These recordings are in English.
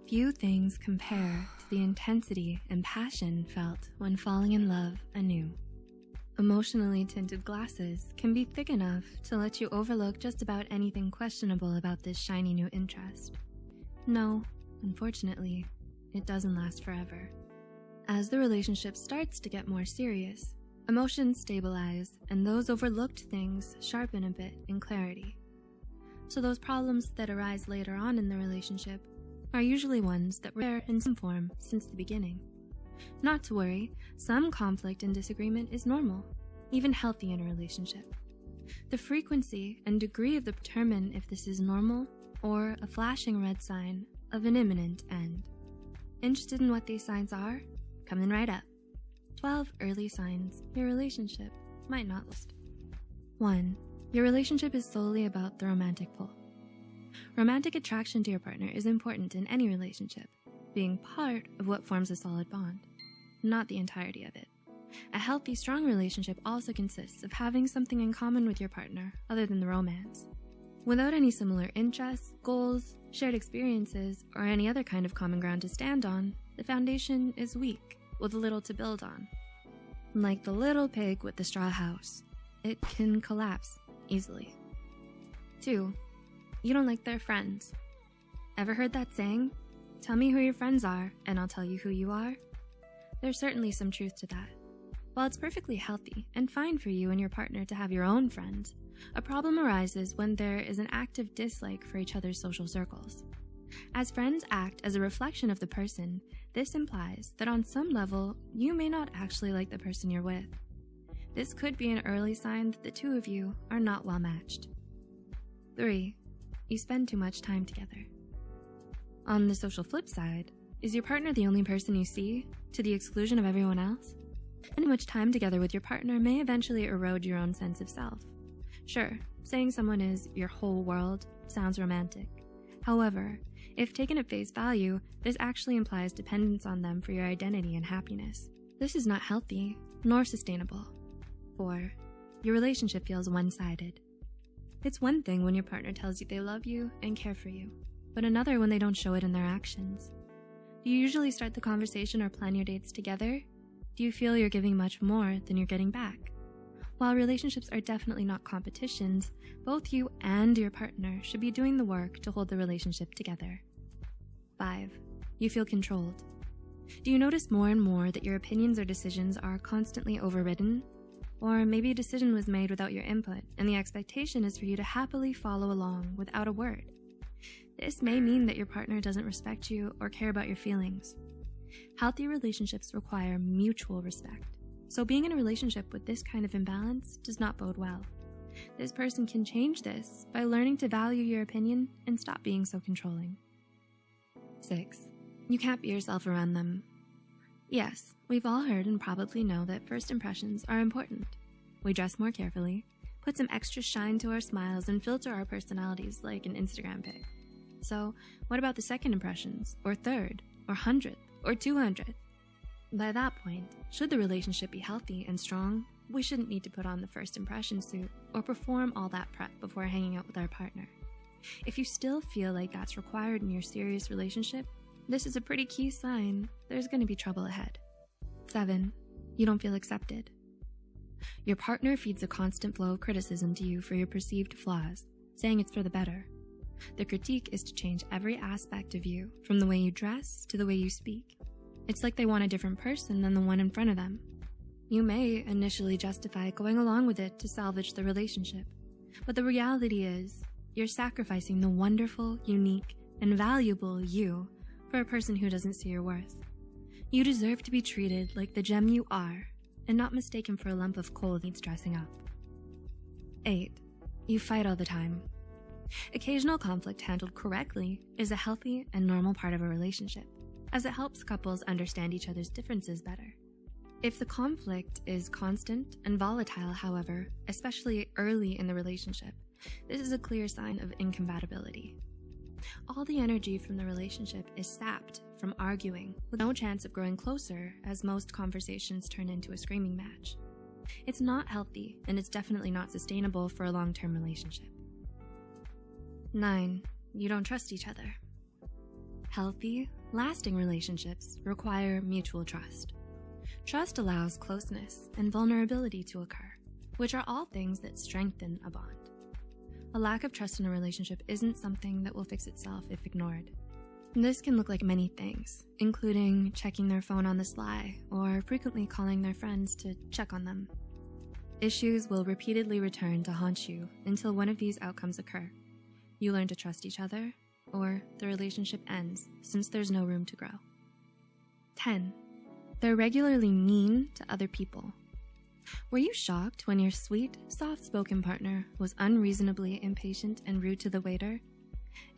Few things compare to the intensity and passion felt when falling in love anew. Emotionally tinted glasses can be thick enough to let you overlook just about anything questionable about this shiny new interest. No, unfortunately, it doesn't last forever. As the relationship starts to get more serious, emotions stabilize and those overlooked things sharpen a bit in clarity. So those problems that arise later on in the relationship are usually ones that were there in some form since the beginning. Not to worry, some conflict and disagreement is normal, even healthy in a relationship. The frequency and degree of determine if this is normal or a flashing red sign of an imminent end. Interested in what these signs are? Coming right up. 12 early signs your relationship might not list. 1. Your relationship is solely about the romantic pull. Romantic attraction to your partner is important in any relationship, being part of what forms a solid bond, not the entirety of it. A healthy, strong relationship also consists of having something in common with your partner other than the romance. Without any similar interests, goals, shared experiences, or any other kind of common ground to stand on, the foundation is weak, with little to build on. Like the little pig with the straw house, it can collapse easily. 2. You don't like their friends. Ever heard that saying? Tell me who your friends are, and I'll tell you who you are? There's certainly some truth to that. While it's perfectly healthy and fine for you and your partner to have your own friends, a problem arises when there is an active dislike for each other's social circles. As friends act as a reflection of the person, this implies that on some level, you may not actually like the person you're with. This could be an early sign that the two of you are not well matched. 3. You spend too much time together. On the social flip side, is your partner the only person you see, to the exclusion of everyone else? Spending much time together with your partner may eventually erode your own sense of self. Sure, saying someone is your whole world sounds romantic. However, if taken at face value, this actually implies dependence on them for your identity and happiness. This is not healthy, nor sustainable. 4. Your relationship feels one-sided. It's one thing when your partner tells you they love you and care for you, but another when they don't show it in their actions. Do you usually start the conversation or plan your dates together? Do you feel you're giving much more than you're getting back? While relationships are definitely not competitions, both you and your partner should be doing the work to hold the relationship together. 5. You feel controlled. Do you notice more and more that your opinions or decisions are constantly overridden? Or maybe a decision was made without your input, and the expectation is for you to happily follow along without a word. This may mean that your partner doesn't respect you or care about your feelings. Healthy relationships require mutual respect, so being in a relationship with this kind of imbalance does not bode well. This person can change this by learning to value your opinion and stop being so controlling. 6. You can't be yourself around them. Yes, we've all heard and probably know that first impressions are important. We dress more carefully, put some extra shine to our smiles, and filter our personalities like an Instagram pic. So, what about the second impressions, or third, or 100th, or 200th? By that point, should the relationship be healthy and strong, we shouldn't need to put on the first impression suit or perform all that prep before hanging out with our partner. If you still feel like that's required in your serious relationship, this is a pretty key sign there's going to be trouble ahead. 7. You don't feel accepted. Your partner feeds a constant flow of criticism to you for your perceived flaws, saying it's for the better. The critique is to change every aspect of you, from the way you dress to the way you speak. It's like they want a different person than the one in front of them. You may initially justify going along with it to salvage the relationship, but the reality is you're sacrificing the wonderful, unique, and valuable you for a person who doesn't see your worth. You deserve to be treated like the gem you are and not mistaken for a lump of coal that needs dressing up. 8. You fight all the time. Occasional conflict handled correctly is a healthy and normal part of a relationship, as it helps couples understand each other's differences better. If the conflict is constant and volatile, however, especially early in the relationship, this is a clear sign of incompatibility. All the energy from the relationship is sapped from arguing, with no chance of growing closer as most conversations turn into a screaming match. It's not healthy, and it's definitely not sustainable for a long-term relationship. 9. You don't trust each other. Healthy, lasting relationships require mutual trust. Trust allows closeness and vulnerability to occur, which are all things that strengthen a bond. A lack of trust in a relationship isn't something that will fix itself if ignored. This can look like many things, including checking their phone on the sly or frequently calling their friends to check on them. Issues will repeatedly return to haunt you until one of these outcomes occur. You learn to trust each other, or the relationship ends since there's no room to grow. 10. They're regularly mean to other people. Were you shocked when your sweet, soft-spoken partner was unreasonably impatient and rude to the waiter?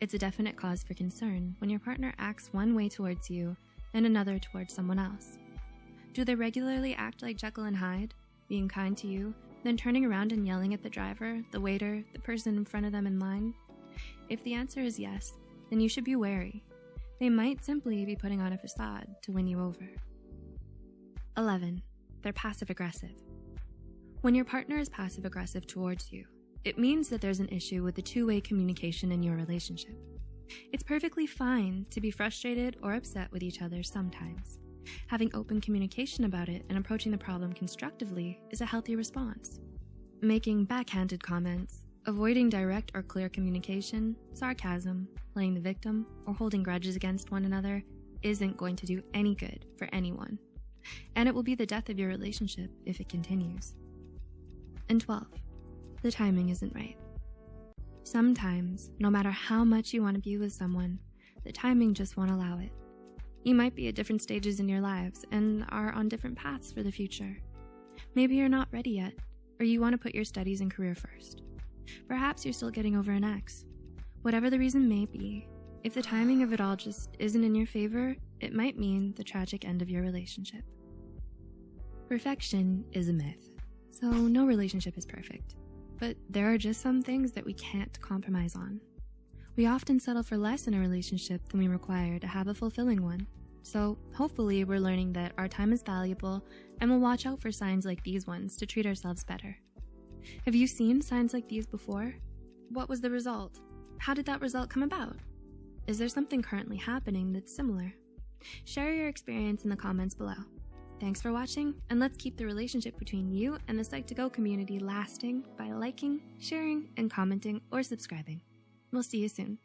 It's a definite cause for concern when your partner acts one way towards you and another towards someone else. Do they regularly act like Jekyll and Hyde, being kind to you, then turning around and yelling at the driver, the waiter, the person in front of them in line? If the answer is yes, then you should be wary. They might simply be putting on a facade to win you over. 11. They're passive-aggressive. When your partner is passive-aggressive towards you, it means that there's an issue with the two-way communication in your relationship. It's perfectly fine to be frustrated or upset with each other sometimes. Having open communication about it and approaching the problem constructively is a healthy response. Making backhanded comments, avoiding direct or clear communication, sarcasm, playing the victim, or holding grudges against one another isn't going to do any good for anyone. And it will be the death of your relationship if it continues. And 12. The timing isn't right. Sometimes, no matter how much you want to be with someone, the timing just won't allow it. You might be at different stages in your lives and are on different paths for the future. Maybe you're not ready yet, or you want to put your studies and career first. Perhaps you're still getting over an ex. Whatever the reason may be, if the timing of it all just isn't in your favor, it might mean the tragic end of your relationship. Perfection is a myth, so no relationship is perfect. But there are just some things that we can't compromise on. We often settle for less in a relationship than we require to have a fulfilling one. So hopefully we're learning that our time is valuable and we'll watch out for signs like these ones to treat ourselves better. Have you seen signs like these before? What was the result? How did that result come about? Is there something currently happening that's similar? Share your experience in the comments below. Thanks for watching, and let's keep the relationship between you and the Psych2Go community lasting by liking, sharing, and commenting or subscribing. We'll see you soon.